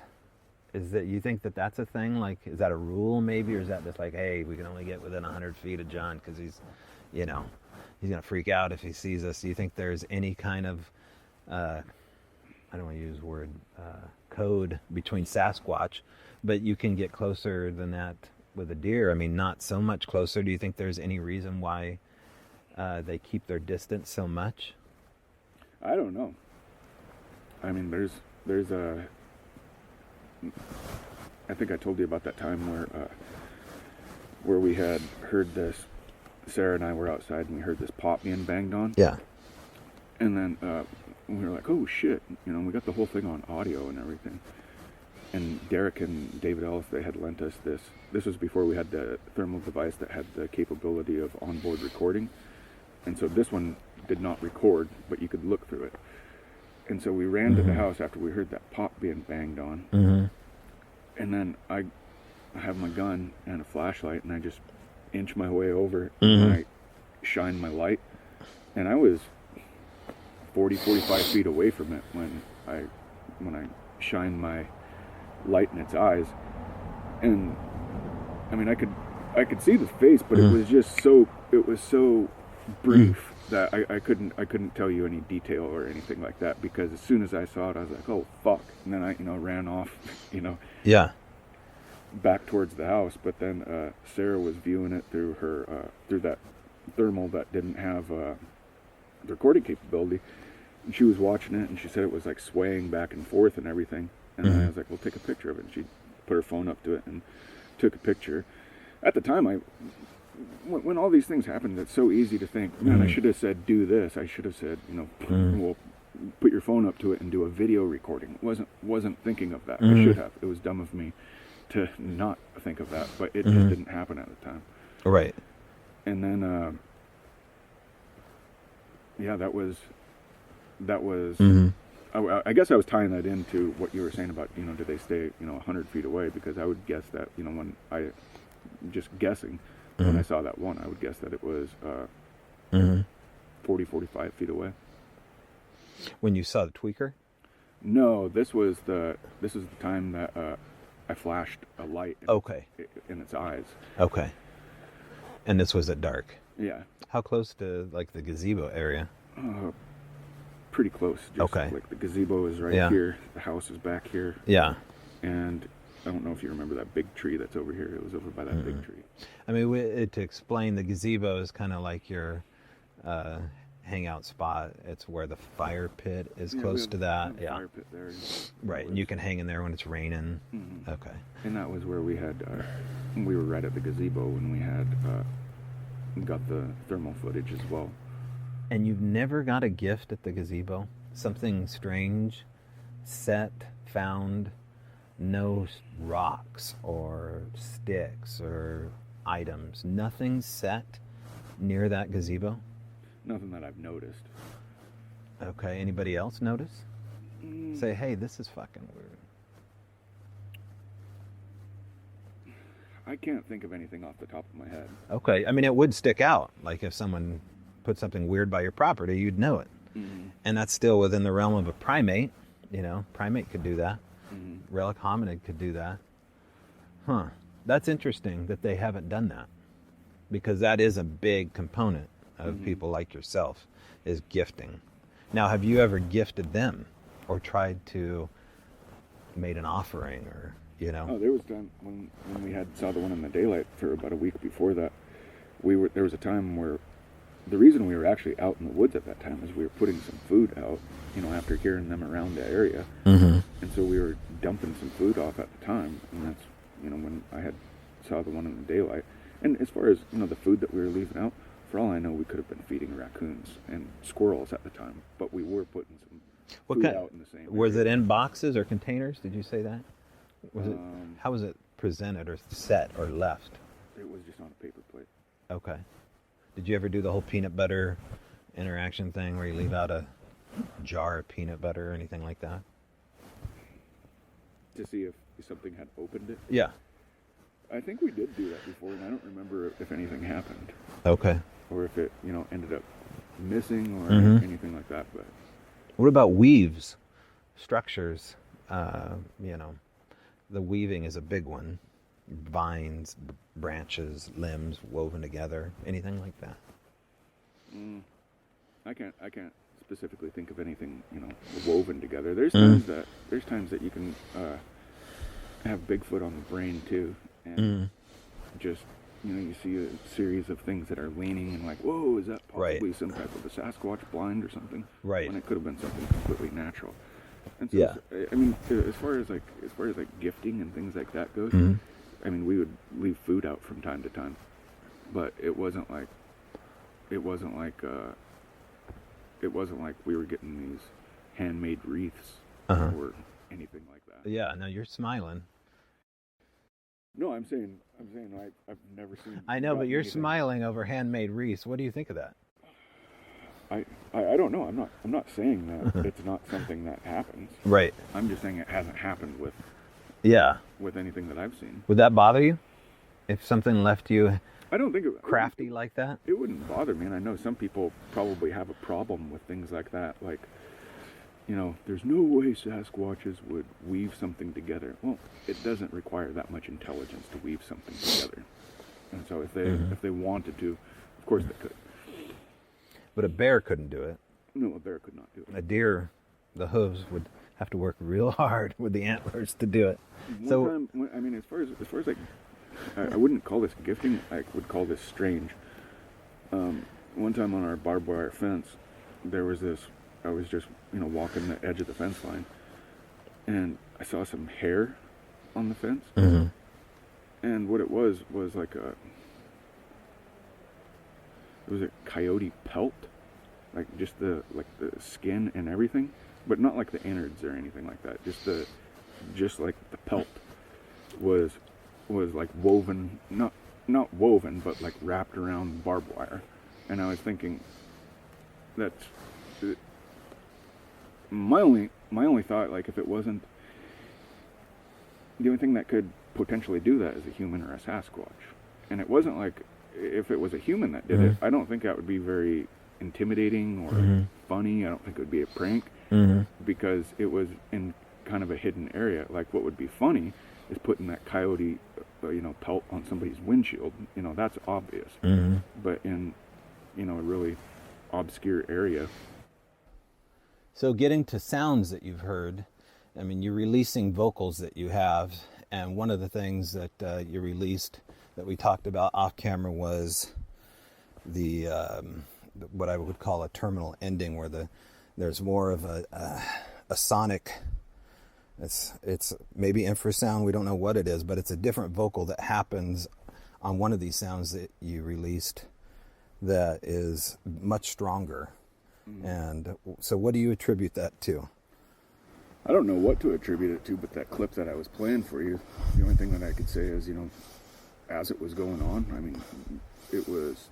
is that you think that that's a thing? Like, is that a rule maybe, or is that just like, hey, we can only get within 100 feet of John because he's gonna freak out if he sees us? Do you think there's any kind of I don't want to use the word code between Sasquatch, but you can get closer than that with a deer? I mean, not so much closer. Do you think there's any reason why they keep their distance so much? I don't know. I mean, there's a... I think I told you about that time where we had heard this. Sarah and I were outside and we heard this pot being banged on. Yeah. And then we were like, oh shit, we got the whole thing on audio and everything. And Derek and David Ellis, they had lent us this. This was before we had the thermal device that had the capability of onboard recording. And so this one did not record, but you could look through it. And so we ran to the house after we heard that pot being banged on. And then I have my gun and a flashlight, and I just inch my way over and I shine my light. And I was 45 feet away from it when I shined my light in its eyes. And I mean, I could see the face, but it was so brief that I couldn't tell you any detail or anything like that, because as soon as I saw it, I was like, oh fuck. And then I ran off back towards the house. But then Sarah was viewing it through her through that thermal that didn't have the recording capability, and she was watching it, and she said it was like swaying back and forth and everything. And then I was like, well, take a picture of it. And she put her phone up to it and took a picture. At the time, when all these things happened, it's so easy to think, man, I should have said do this. I should have said, well, put your phone up to it and do a video recording. Wasn't thinking of that. I should have. It was dumb of me to not think of that, but it just didn't happen at the time. Right. And then, that was. I guess I was tying that into what you were saying about, do they stay, 100 feet away? Because I would guess that, when I, just guessing, when I saw that one, I would guess that it was 40, 45 feet away. When you saw the tweaker? No, this was the time that I flashed a light in its eyes. Okay. And this was at dark? Yeah. How close to, like, the gazebo area? Pretty close. Just like the gazebo is right here. The house is back here. Yeah. And I don't know if you remember that big tree that's over here. It was over by that big tree. I mean, to explain, the gazebo is kind of like your hangout spot. It's where the fire pit is close to that. Yeah. Fire pit there. Right. And you can hang in there when it's raining. Okay. And that was where we had, we were right at the gazebo when we had got the thermal footage as well. And you've never got a gift at the gazebo? Something strange, found, no rocks or sticks or items. Nothing set near that gazebo? Nothing that I've noticed. Okay, anybody else notice? Say, hey, this is fucking weird. I can't think of anything off the top of my head. Okay, I mean, it would stick out. Like if someone put something weird by your property, you'd know it. Mm-hmm. And that's still within the realm of a primate. Primate could do that. Mm-hmm. Relic hominid could do that. Huh. That's interesting that they haven't done that. Because that is a big component of people like yourself, is gifting. Now, have you ever gifted them or tried to made an offering or, Oh, there was time when we saw the one in the daylight for about a week before that. There was a time where the reason we were actually out in the woods at that time is we were putting some food out, after hearing them around the area. Mm-hmm. And so we were dumping some food off at the time. And that's, when I saw the one in the daylight. And as far as, the food that we were leaving out, for all I know, we could have been feeding raccoons and squirrels at the time. But we were putting some food out in the same area. Was it in boxes or containers? Did you say that? How was it presented or set or left? It was just on a paper plate. Okay. Did you ever do the whole peanut butter interaction thing where you leave out a jar of peanut butter or anything like that? To see if something had opened it? Yeah. I think we did do that before, and I don't remember if anything happened. Okay. Or if it, ended up missing or anything like that. But what about weaves, structures? The weaving is a big one. Vines, branches, limbs woven together. Anything like that? I can't specifically think of anything, woven together. There's times that you can have Bigfoot on the brain too, and just you see a series of things that are leaning and like, whoa, is that possibly some type of a Sasquatch blind or something? Right. When it could have been something completely natural. And so, I mean, as far as gifting and things like that goes, I mean, we would leave food out from time to time, but it wasn't like we were getting these handmade wreaths or anything like that. Yeah, no, you're smiling. No, I'm saying I've never seen. I know, but you're smiling over handmade wreaths. What do you think of that? I don't know. I'm not saying that it's not something that happens. Right. I'm just saying it hasn't happened with anything that I've seen. Would that bother you if something left you? I don't think it crafty like that. It wouldn't bother me, and I know some people probably have a problem with things like that. Like, there's no way Sasquatches would weave something together. Well, it doesn't require that much intelligence to weave something together. And so if they wanted to, of course they could. But a bear couldn't do it. No, a bear could not do it. A deer, the hooves would have to work real hard with the antlers to do it. One time, I mean, as far as like, I wouldn't call this gifting. I would call this strange. One time on our barbed wire fence, there was this. I was just walking the edge of the fence line, and I saw some hair on the fence. Mm-hmm. And what it was like it was a coyote pelt, like just the skin and everything, but not like the innards or anything like that. Just like the pelt was like woven, not woven, but like wrapped around barbed wire. And I was thinking, that's my only thought. Like, if it wasn't, the only thing that could potentially do that is a human or a Sasquatch. And it wasn't like, if it was a human that did it, I don't think that would be very intimidating or funny. I don't think it would be a prank because it was in kind of a hidden area. Like, what would be funny is putting that coyote, pelt on somebody's windshield. That's obvious. But in, a really obscure area. So getting to sounds that you've heard, I mean, you're releasing vocals that you have, and one of the things that you released that we talked about off camera was the what I would call a terminal ending, where there's more of a sonic. It's maybe infrasound. We don't know what it is, but it's a different vocal that happens on one of these sounds that you released that is much stronger. And so, what do you attribute that to? I don't know what to attribute it to, but that clip that I was playing for you, the only thing that I could say is, as it was going on. I mean, it was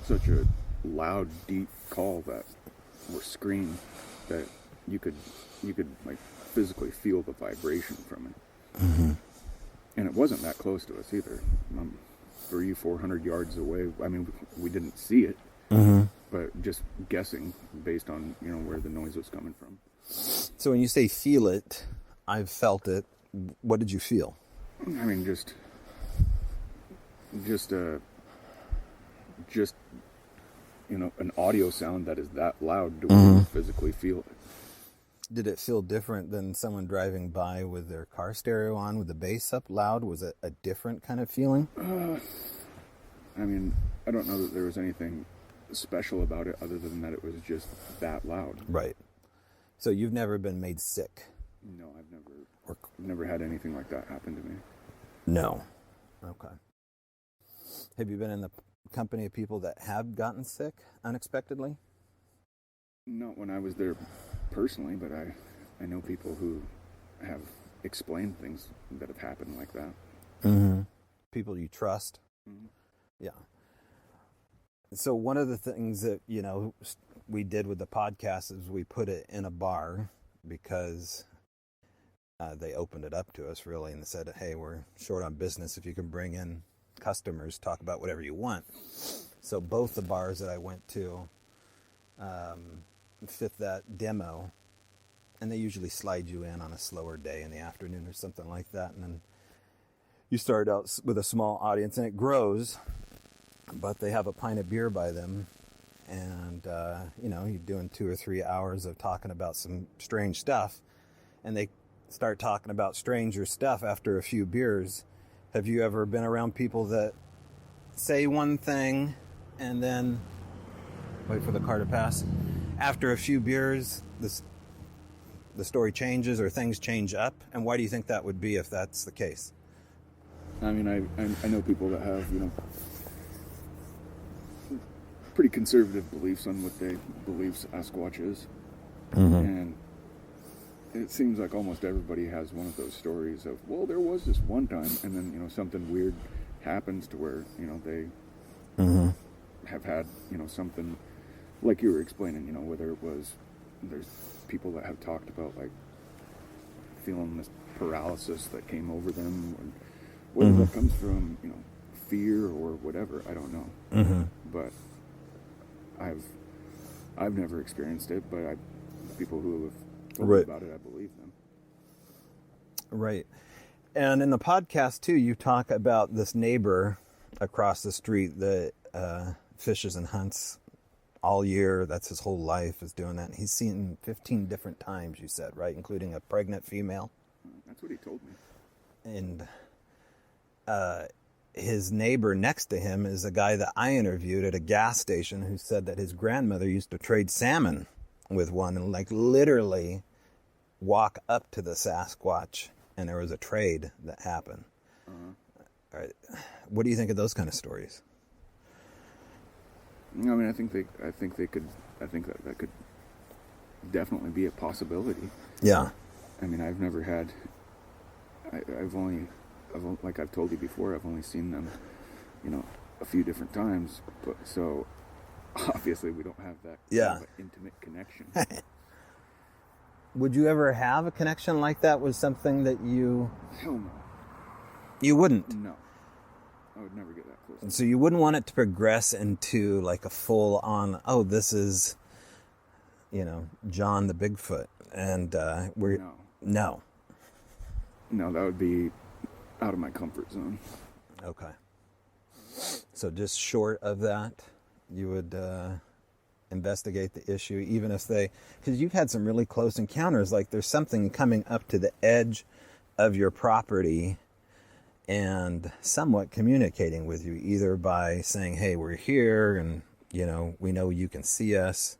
such a loud, deep call that, or scream, that you could like physically feel the vibration from it. Mm-hmm. And it wasn't that close to us either. 300-400 yards away. I mean, we didn't see it, Mm-hmm. but just guessing based on, you know, where the noise was coming from. So when you say feel it, I've felt it. What did you feel? I mean, just you know, an audio sound that is that loud to where you physically feel it. Did it feel different than someone driving by with their car stereo on with the bass up loud? Was it a different kind of feeling? I mean, I don't know that there was anything special about it other than that it was just that loud. Right. So you've never been made sick? No, I've never had anything like that happen to me. No. Okay. Have you been in the company of people that have gotten sick unexpectedly? Not when I was there personally, but I know people who have explained things that have happened like that. Mm-hmm. People you trust? Mm-hmm. Yeah. So one of the things that, you know, we did with the podcast is we put it in a bar because they opened it up to us, really, and said, hey, we're short on business. If you can bring in customers, talk about whatever you want. So both the bars that I went to fit that demo, and they usually slide you in on a slower day in the afternoon or something like that, and then you start out with a small audience, and it grows, but they have a pint of beer by them, and you know, you're doing 2 or 3 hours of talking about some strange stuff, and they start talking about stranger stuff after a few beers. Have you ever been around people that say one thing and then wait for the car to pass? After a few beers, the story changes or things change up? And why do you think that would be if that's the case? I mean, I know people that have, you know, pretty conservative beliefs on what they believe Sasquatch is. Mm-hmm. And it seems like almost everybody has one of those stories of, well, there was this one time, and then, you know, something weird happens to where, you know, they have had, you know, something like you were explaining, you know, whether it was, there's people that have talked about, like, feeling this paralysis that came over them, or whether that comes from, you know, fear or whatever, I don't know. Mm-hmm. But I've never experienced it, but people who have told me about it, I believe them. Right. And in the podcast, too, you talk about this neighbor across the street that fishes and hunts all year. That's his whole life, is doing that. He's seen 15 different times, you said, right? Including a pregnant female. That's what he told me. And his neighbor next to him is a guy that I interviewed at a gas station who said that his grandmother used to trade salmon with one and, like, literally walk up to the Sasquatch, and there was a trade that happened. All right. What do you think of those kind of stories? I mean, I think that could definitely be a possibility. Yeah. I mean, I've never had. Like I've told you before, I've only seen them, you know, a few different times. But so obviously we don't have that kind of an intimate connection. Would you ever have a connection like that with something that you? Hell no. You wouldn't? No. I would never get that close. And so you wouldn't want it to progress into like a full on, oh, this is, you know, John the Bigfoot. And we're... No. No, that would be out of my comfort zone. Okay. So just short of that, you would investigate the issue, even if they... Because you've had some really close encounters, like there's something coming up to the edge of your property and somewhat communicating with you, either by saying, hey, we're here, and, you know, we know you can see us.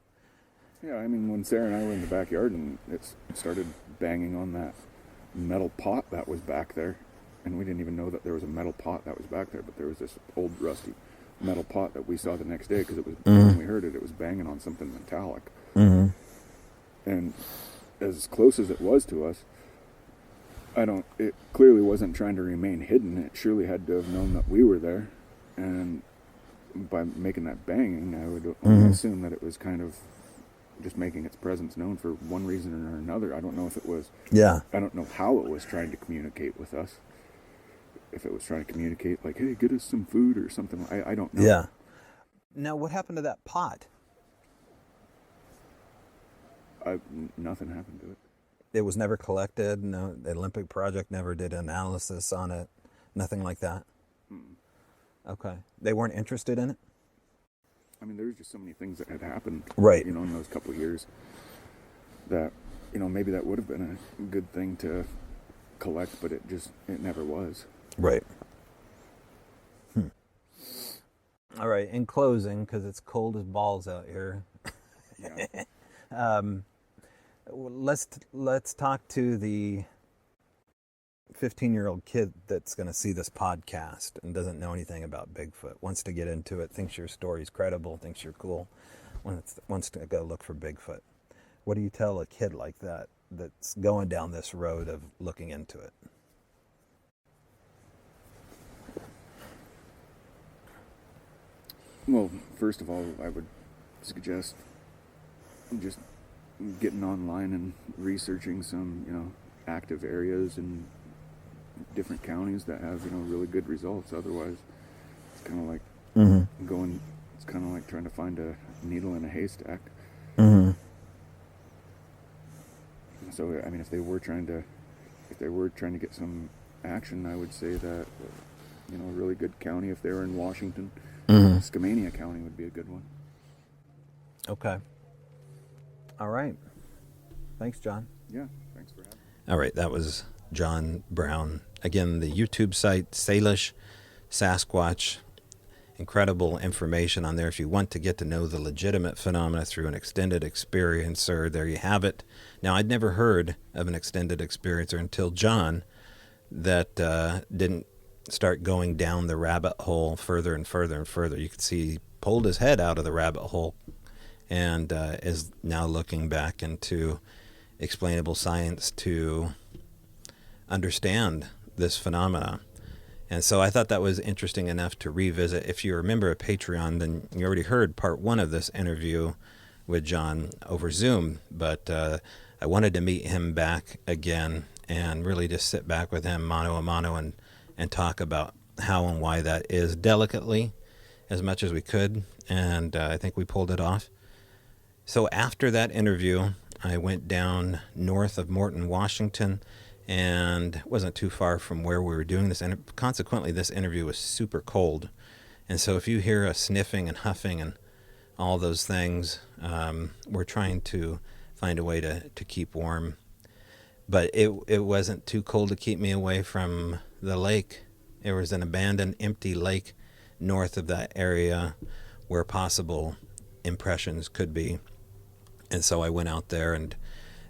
Yeah, I mean, when Sarah and I were in the backyard and it started banging on that metal pot that was back there, and we didn't even know that there was a metal pot that was back there, but there was this old rusty metal pot that we saw the next day, because it was when we heard it, it was banging on something metallic. And as close as it was to us, It clearly wasn't trying to remain hidden. It surely had to have known that we were there. And by making that banging, I would only assume that it was kind of just making its presence known for one reason or another. I don't know if it was... Yeah. I don't know how it was trying to communicate with us. If it was trying to communicate, like, hey, get us some food or something. I don't know. Yeah. Now, what happened to that pot? Nothing happened to it. It was never collected? No, the Olympic Project never did analysis on it? Nothing like that? Okay. They weren't interested in it? I mean, there was just so many things that had happened, right, in those couple of years that, maybe that would have been a good thing to collect, but it never was. Right. All right, in closing, because it's cold as balls out here. Yeah. Let's talk to the 15-year-old kid that's going to see this podcast and doesn't know anything about Bigfoot, wants to get into it, thinks your story's credible, thinks you're cool, wants to go look for Bigfoot. What do you tell a kid like that that's going down this road of looking into it? Well, first of all, I would suggest just getting online and researching some, active areas in different counties that have, really good results. Otherwise, it's kind of like it's kind of like trying to find a needle in a haystack. So, I mean, if they were trying to get some action, I would say that, a really good county, if they were in Washington, Skamania County would be a good one. Okay. All right. Thanks, John. Yeah, thanks for having me. All right, that was John Brown. Again, the YouTube site, Salish, Sasquatch. Incredible information on there if you want to get to know the legitimate phenomena through an extended experiencer. There you have it. Now, I'd never heard of an extended experiencer until John that didn't start going down the rabbit hole further and further and further. You could see he pulled his head out of the rabbit hole and is now looking back into explainable science to understand this phenomena. And so I thought that was interesting enough to revisit. If you remember a Patreon, then you already heard part one of this interview with John over Zoom, but I wanted to meet him back again and really just sit back with him mano a mano and talk about how and why that is delicately as much as we could. And I think we pulled it off. So after that interview, I went down north of Morton, Washington, and it wasn't too far from where we were doing this. And consequently, this interview was super cold. And so if you hear us sniffing and huffing and all those things, we're trying to find a way to keep warm. But it wasn't too cold to keep me away from the lake. There was an abandoned, empty lake north of that area where possible impressions could be. And so I went out there, and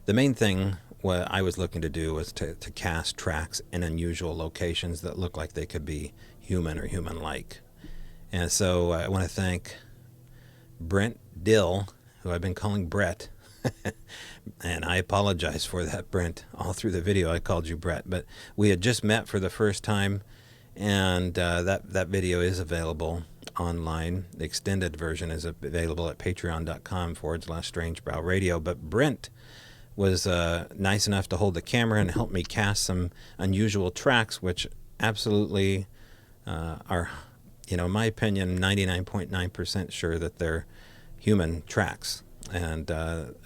the main thing what I was looking to do was to cast tracks in unusual locations that look like they could be human or human-like. And so I want to thank Brent Dill, who I've been calling Brett. And I apologize for that, Brent. All through the video I called you Brett. But we had just met for the first time, and that video is available online. The extended version is available at patreon.com/strangebrowradio. But Brent was nice enough to hold the camera and help me cast some unusual tracks, which absolutely are, in my opinion, 99.9% sure that they're human tracks. And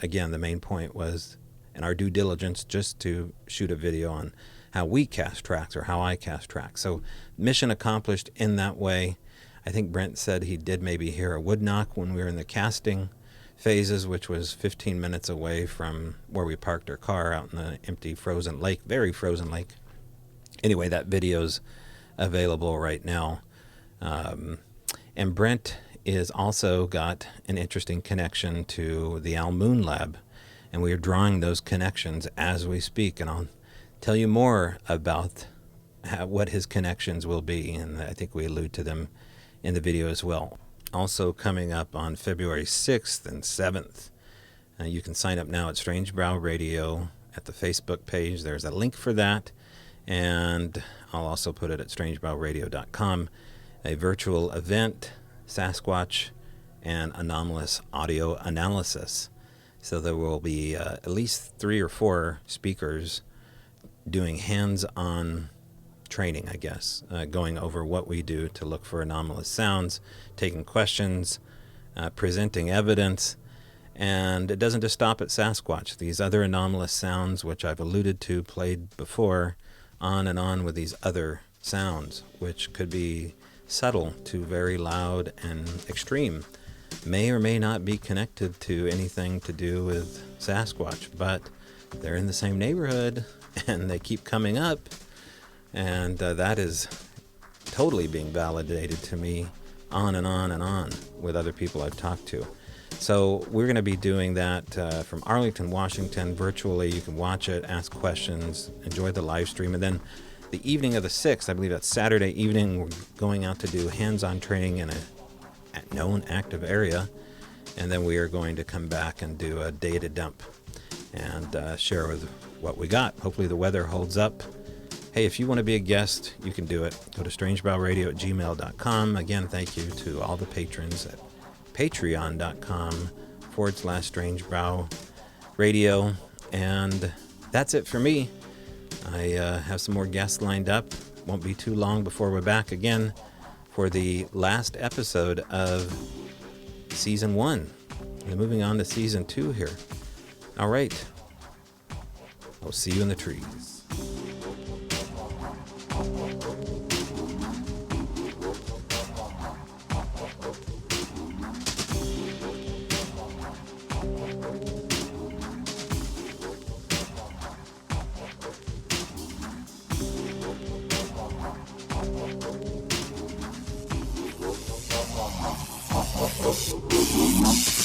again, the main point was, in our due diligence, just to shoot a video on how we cast tracks or how I cast tracks. So mission accomplished in that way. I think Brent said he did maybe hear a wood knock when we were in the casting phases, which was 15 minutes away from where we parked our car out in the empty frozen lake, very frozen lake. Anyway, that video's available right now. And Brent is also got an interesting connection to the Al Moon Lab, and we are drawing those connections as we speak, and I'll tell you more about what his connections will be, and I think we allude to them in the video as well. Also coming up on February 6th and 7th, you can sign up now at Strange Brow Radio at the Facebook page. There's a link for that. And I'll also put it at strangebrowradio.com, a virtual event, Sasquatch and anomalous audio analysis. So there will be at least 3 or 4 speakers doing hands-on training, I guess, going over what we do to look for anomalous sounds, taking questions, presenting evidence. And it doesn't just stop at Sasquatch. These other anomalous sounds, which I've alluded to, played before, on and on with these other sounds, which could be subtle to very loud and extreme. May or may not be connected to anything to do with Sasquatch, but they're in the same neighborhood and they keep coming up, and that is totally being validated to me on and on and on with other people I've talked to. So we're going to be doing that from Arlington, Washington, virtually. You can watch it, ask questions, enjoy the live stream. And then the evening of the 6th, I believe that's Saturday evening, we're going out to do hands-on training in a known active area. And then we are going to come back and do a data dump and share with what we got. Hopefully the weather holds up. Hey, if you want to be a guest, you can do it. Go to strangebrowradio@gmail.com. Again, thank you to all the patrons at patreon.com/strangebrowradio. And that's it for me. I have some more guests lined up. Won't be too long before we're back again for the last episode of Season 1. And moving on to Season 2 here. All right. I'll see you in the trees. We'll be right back.